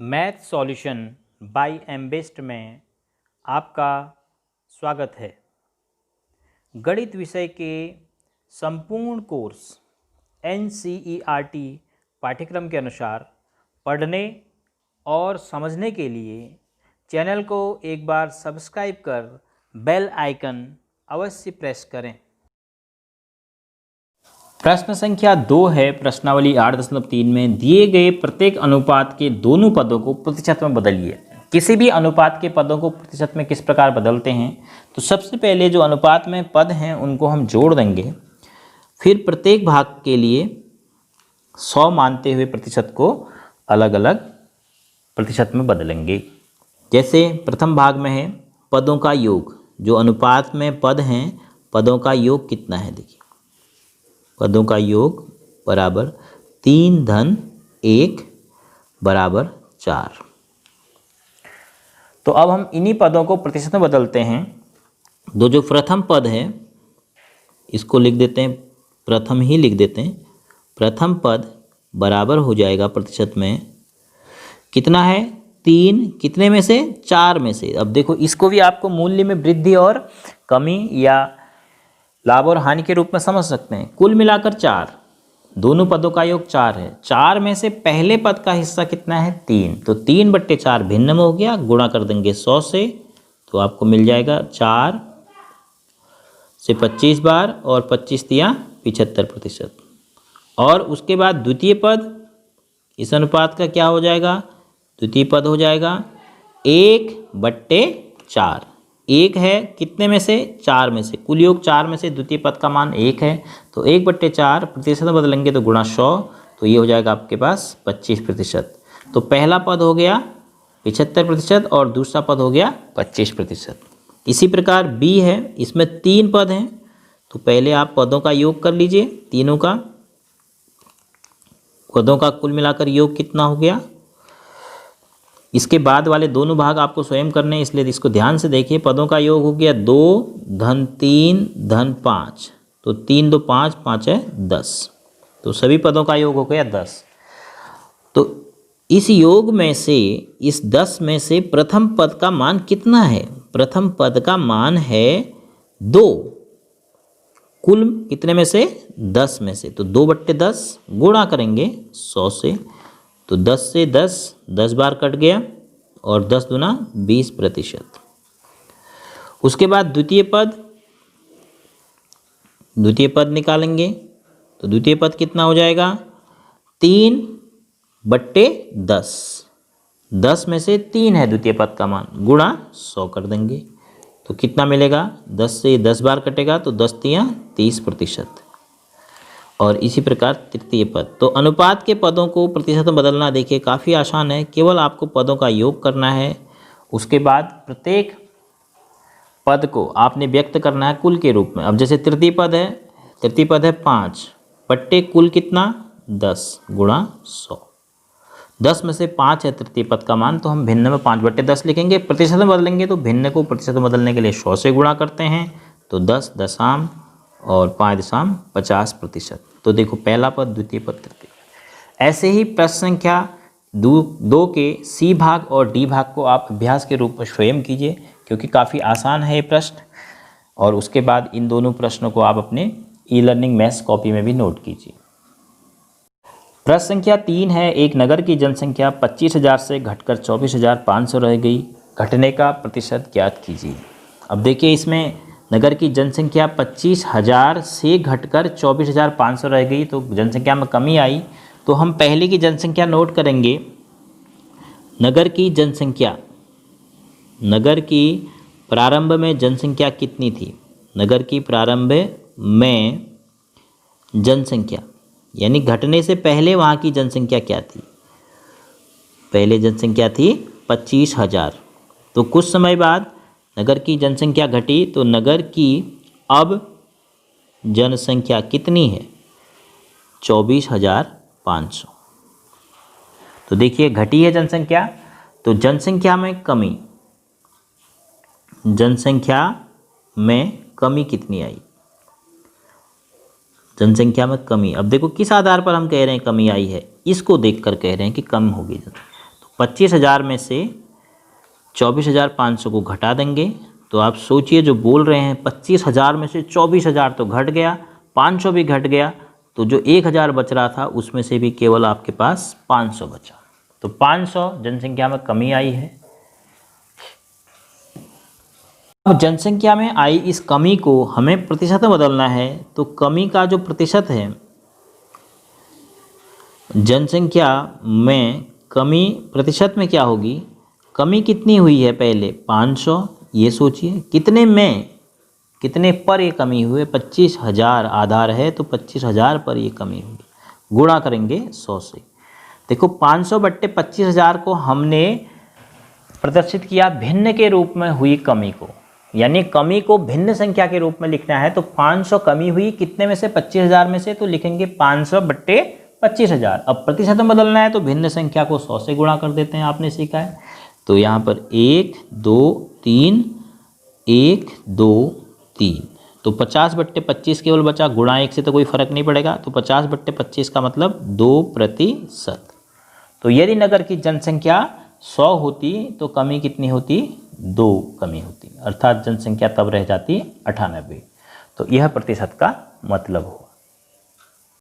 Math solution bye एमबेस्ट में आपका स्वागत है। गणित विषय के संपूर्ण कोर्स NCERT पाठ्यक्रम के अनुसार पढ़ने और समझने के लिए चैनल को एक बार सब्सक्राइब कर बेल आइकन अवश्य प्रेस करें। प्रश्न संख्या 2 है प्रश्नावली 8.3 में दिए गए प्रत्येक अनुपात के दोनों पदों को प्रतिशत में बदलिए। किसी भी अनुपात के पदों को प्रतिशत में किस प्रकार बदलते हैं? तो सबसे पहले जो अनुपात में पद हैं उनको हम जोड़ देंगे, फिर प्रत्येक भाग के लिए 100 मानते हुए प्रतिशत को अलग अलग प्रतिशत में बदलेंगे। जैसे प्रथम भाग में है पदों का योग, जो अनुपात में पद हैं पदों का योग कितना है, देखिए पदों का योग बराबर 3 धन 1 बराबर 4। तो अब हम इन्हीं पदों को प्रतिशत में बदलते हैं। जो प्रथम पद है इसको लिख देते हैं, प्रथम ही लिख देते हैं। प्रथम पद बराबर हो जाएगा प्रतिशत में कितना है, 3 कितने में से, 4 में से। अब देखो इसको भी आपको मूल्य में वृद्धि और कमी या लाभ और हानि के रूप में समझ सकते हैं। कुल मिलाकर 4, दोनों पदों का योग 4 है। 4 में से पहले पद का हिस्सा कितना है, 3, तो 3/4 भिन्न में हो गया, गुणा कर देंगे 100 से, तो आपको मिल जाएगा 4 से 25 बार और 25 तिया 75%। और उसके बाद द्वितीय पद इस अनुपात का क्या हो जाएगा, द्वितीय पद हो जाएगा 1/4। 1 है कितने में से, 4 में से, कुल योग 4 में से द्वितीय पद का मान 1 है, तो 1/4 प्रतिशत में बदलेंगे तो गुणा 100, तो ये हो जाएगा आपके पास 25%। तो पहला पद हो गया 75% और दूसरा पद हो गया 25%। इसी प्रकार B है, इसमें 3 पद हैं, तो पहले आप पदों का योग कर लीजिए, तीनों का पदों का कुल मिलाकर योग कितना हो गया। इसके बाद वाले दोनों भाग आपको स्वयं करने हैं, इसलिए इसको ध्यान से देखिए। पदों का योग हो गया 2 धन 3 धन 5, तो 3 2 5, 5 है 10, तो सभी पदों का योग हो गया 10। तो इस योग में से, इस 10 में से प्रथम पद का मान कितना है, प्रथम पद का मान है 2, कुल कितने में से, 10 में से, तो 2/10 गुणा करेंगे 100 से, तो 10 से 10 बार कट गया और 10 दूना 20%। उसके बाद द्वितीय पद निकालेंगे, तो द्वितीय पद कितना हो जाएगा, 3/10, 10 में से 3 है द्वितीय पद का मान, गुणा 100 कर देंगे, तो कितना मिलेगा, 10 से 10 बार कटेगा तो 10 तिया 30%। और इसी प्रकार तृतीय पद। तो अनुपात के पदों को प्रतिशत में बदलना देखिए काफ़ी आसान है, केवल आपको पदों का योग करना है। उसके बाद प्रत्येक पद को आपने व्यक्त करना है कुल के रूप में। अब जैसे तृतीय पद है 5 बट्टे कुल कितना, 10 गुणा 100, 10 में से 5 है तृतीय पद का मान, तो हम भिन्न में 5/10 लिखेंगे। प्रतिशत में बदलेंगे तो भिन्न को प्रतिशत में बदलने के लिए 100 से गुणा करते हैं, तो 10 दशम और 5.50%। तो देखो पहला पद, द्वितीय पद, तृतीय पद। ऐसे ही प्रश्न संख्या 2 के C भाग और D भाग को आप अभ्यास के रूप में स्वयं कीजिए, क्योंकि काफ़ी आसान है ये प्रश्न। और उसके बाद इन दोनों प्रश्नों को आप अपने E-लर्निंग मैथ्स कॉपी में भी नोट कीजिए। प्रश्न संख्या 3 है, एक नगर की जनसंख्या 25,000 से घटकर 24,500 रह गई, घटने का प्रतिशत ज्ञात कीजिए। अब देखिए इसमें नगर की जनसंख्या 25,000 से घटकर 24,500 रह गई, तो जनसंख्या में कमी आई। तो हम पहले की जनसंख्या नोट करेंगे। नगर की जनसंख्या, नगर की प्रारंभ में जनसंख्या कितनी थी, नगर की प्रारंभ में जनसंख्या यानी घटने से पहले वहाँ की जनसंख्या क्या थी, पहले जनसंख्या थी 25,000। तो कुछ समय बाद नगर की जनसंख्या घटी, तो नगर की अब जनसंख्या कितनी है, 24,500। तो देखिए घटी है जनसंख्या, तो जनसंख्या में कमी, जनसंख्या में कमी कितनी आई, जनसंख्या में कमी। अब देखो किस आधार पर हम कह रहे हैं कमी आई है, इसको देखकर कह रहे हैं कि कम होगी। तो 25,000 में से 24,500 को घटा देंगे तो आप सोचिए जो बोल रहे हैं 25,000 में से 24,000 तो घट गया, 500 भी घट गया, तो जो 1,000 बच रहा था उसमें से भी केवल आपके पास 500 बचा। तो 500 जनसंख्या में कमी आई है। अब जनसंख्या में आई इस कमी को हमें प्रतिशत में बदलना है, तो कमी का जो प्रतिशत है, जनसंख्या में कमी प्रतिशत में क्या होगी, कमी कितनी हुई है पहले 500, ये सोचिए कितने में, कितने पर ये कमी हुए, 25,000 आधार है तो 25,000 पर ये कमी होगी, गुणा करेंगे 100 से। देखो 500 बट्टे 25,000 को हमने प्रदर्शित किया भिन्न के रूप में हुई कमी को, यानी कमी को भिन्न संख्या के रूप में लिखना है। तो 500 कमी हुई कितने में से, 25,000 में से, तो लिखेंगे 500 बट्टे 25,000। अब प्रतिशत में बदलना है तो भिन्न संख्या को 100 से गुणा कर देते हैं, आपने सीखा है। तो यहाँ पर 1 2 3 1 2 3, तो 50 बट्टे 25 केवल बचा, गुणा 1 से तो कोई फर्क नहीं पड़ेगा, तो 50 बट्टे 25 का मतलब 2%। तो यदि नगर की जनसंख्या 100 होती तो कमी कितनी होती, 2 कमी होती, अर्थात जनसंख्या तब रह जाती 98। तो यह प्रतिशत का मतलब हो।